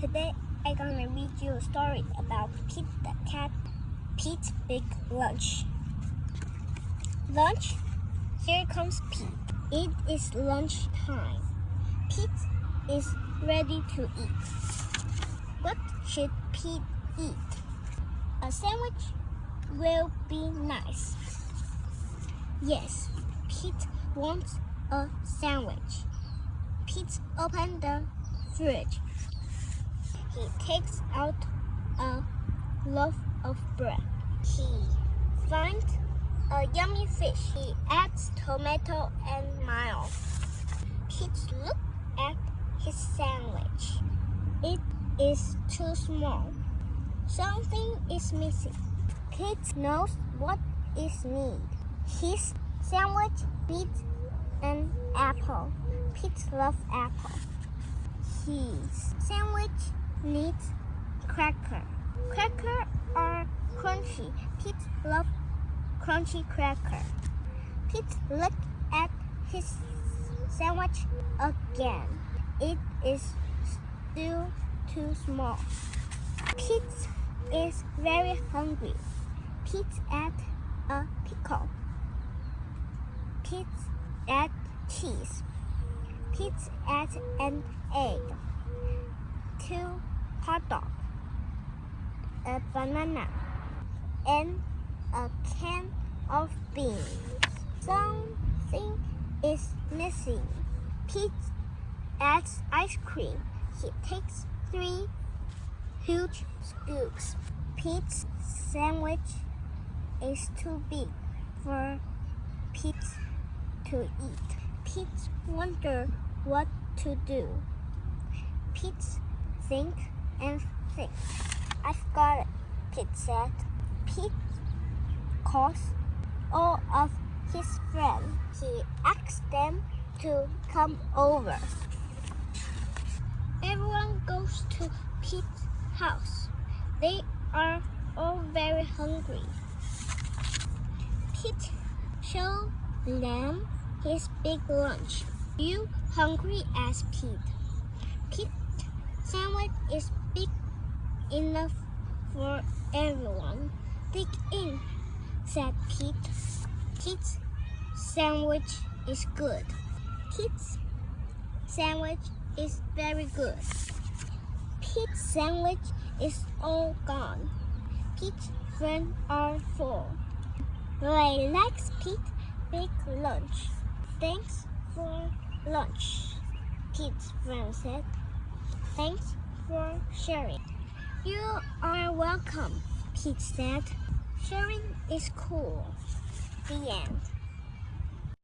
Today I'm gonna read you a story about Pete the cat. Pete's big lunch. Lunch? Here comes Pete. It is lunch time. Pete is ready to eat. What should Pete eat? A sandwich will be nice. Yes, Pete wants a sandwich. Pete opened the fridge. He takes out a loaf of bread. He finds a yummy fish. He adds tomato and mayo. Pete looks at his sandwich. It is too small. Something is missing. Pete knows what is needed. His sandwich needs an apple. Pete loves apple. His sandwich needs cracker. Cracker are crunchy. Pete loves crunchy cracker. Pete looked at his sandwich again. It is still too small. Pete is very hungry. Pete adds a pickle. Pete adds cheese. Pete adds an egg, 2 hot dogs, a banana, and a can of beans. Something is missing. Pete adds ice cream. He takes 3 huge scoops. Pete's sandwich is too big for Pete to eat. Pete wonders what to do. Pete thinks and thinks. I've got it, Pete said. Pete calls all of his friends. He asks them to come over. Everyone goes to Pete's house. They are all very hungry. Pete shows them his big lunch. You hungry? Asked Pete. Pete's sandwich is big enough for everyone. Dig in, said Pete. Pete's sandwich is good. Pete's sandwich is very good. Pete's sandwich is all gone. Pete's friends are full. Ray likes Pete's big lunch. Thanks for lunch, Pete's friend said. Thanks for sharing. You are welcome, Pete said. Sharing is cool. The end.